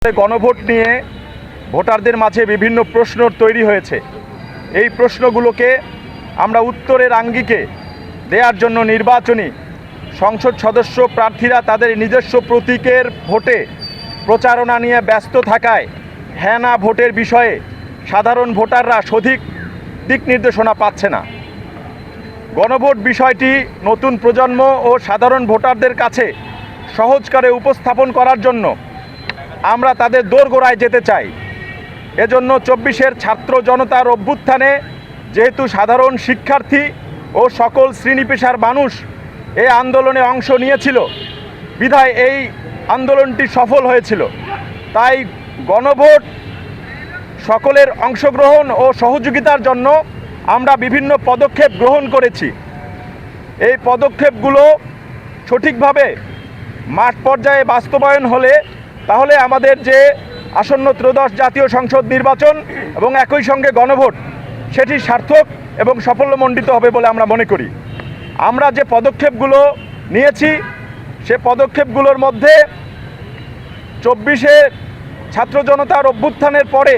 গণভোট নিয়ে ভোটারদের মাঝে বিভিন্ন প্রশ্ন তৈরি হয়েছে। এই প্রশ্নগুলোকে আমরা উত্তরের আঙ্গিকে দেওয়ার জন্য নির্বাচনী সংসদ সদস্য প্রার্থীরা তাদের নিজস্ব প্রতীকের ভোটে প্রচারণা নিয়ে ব্যস্ত থাকায় হ্যাঁ না ভোটের বিষয়ে সাধারণ ভোটাররা সঠিক দিক নির্দেশনা পাচ্ছে না। গণভোট বিষয়টি নতুন প্রজন্ম ও সাধারণ ভোটারদের কাছে সহজ করে উপস্থাপন করার জন্য আমরা তাদের দোরগোড়ায় যেতে চাই। এজন্য ২৪-এর ছাত্র জনতার অভ্যুত্থানে যেহেতু সাধারণ শিক্ষার্থী ও সকল শ্রেণী পেশার মানুষ এই আন্দোলনে অংশ নিয়েছিল, বিধায় এই আন্দোলনটি সফল হয়েছিল। তাই গণভোট সকলের অংশগ্রহণ ও সহযোগিতার জন্য আমরা বিভিন্ন পদক্ষেপ গ্রহণ করেছি। এই পদক্ষেপগুলো সঠিকভাবে মাঠ পর্যায়ে বাস্তবায়ন হলে তাহলে আমাদের যে আসন্ন ত্রয়োদশ জাতীয় সংসদ নির্বাচন এবং একই সঙ্গে গণভোট সেটি সার্থক এবং সাফল্যমণ্ডিত হবে বলে আমরা মনে করি। আমরা যে পদক্ষেপগুলো নিয়েছি সে পদক্ষেপগুলোর মধ্যে ২৪-এর ছাত্র জনতার অভ্যুত্থানের পরে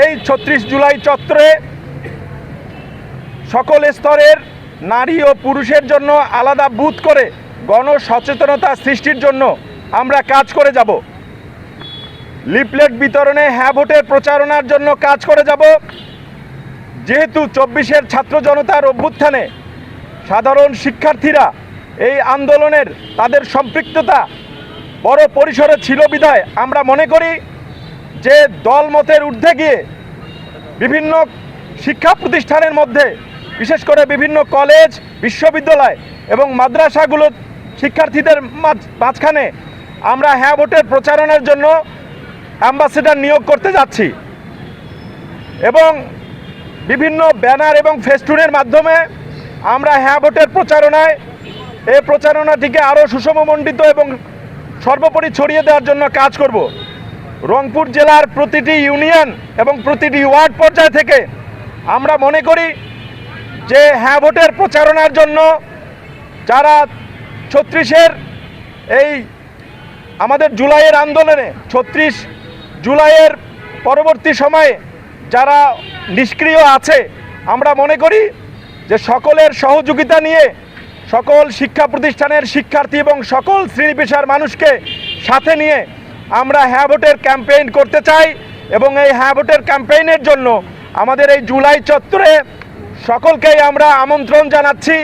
এই ৩৬ জুলাই চত্বরে সকল স্তরের নারী ও পুরুষের জন্য আলাদা বুথ করে গণসচেতনতা সৃষ্টির জন্য আমরা কাজ করে যাব। লিফলেট বিতরণে হ্যাঁ ভোটের প্রচারণার জন্য কাজ করে যাব। যেহেতু ২৪-এর ছাত্র জনতার অভ্যুত্থানে সাধারণ শিক্ষার্থীরা এই আন্দোলনের তাদের সম্পৃক্ততা বড় পরিসরে ছিল বিধায় আমরা মনে করি যে দলমতের ঊর্ধ্বে গিয়ে বিভিন্ন শিক্ষা প্রতিষ্ঠানের মধ্যে বিশেষ করে বিভিন্ন কলেজ, বিশ্ববিদ্যালয় এবং মাদ্রাসাগুলো শিক্ষার্থীদের মাঝখানে আমরা হ্যাঁ ভোটের প্রচারণার জন্য অ্যাম্বাসেডর নিয়োগ করতে যাচ্ছি এবং বিভিন্ন ব্যানার এবং ফেস্টুনের মাধ্যমে আমরা হ্যাঁ ভোটের প্রচারণায় এই প্রচারণাটিকে আরও সুষমমণ্ডিত এবং সর্বোপরি ছড়িয়ে দেওয়ার জন্য কাজ করব। রংপুর জেলার প্রতিটি ইউনিয়ন এবং প্রতিটি ওয়ার্ড পর্যায় থেকে আমরা মনে করি যে হ্যাঁ ভোটের প্রচারণার জন্য যারা ৩৬-এর এই আমাদের জুলাইয়ের আন্দোলনে ৩৬ জুলাইয়ের পরবর্তী সময়ে যারা নিষ্ক্রিয় আছে, আমরা মনে করি যে সকলের সহযোগিতা নিয়ে সকল শিক্ষা প্রতিষ্ঠানের শিক্ষার্থী এবং সকল শ্রেণী পেশার মানুষকে সাথে নিয়ে আমরা হ্যাঁ ভোটের ক্যাম্পেইন করতে চাই এবং এই হ্যাঁ ভোটের ক্যাম্পেইনের জন্য আমাদের এই জুলাই চত্বরে সকলকেই আমরা আমন্ত্রণ জানাচ্ছি।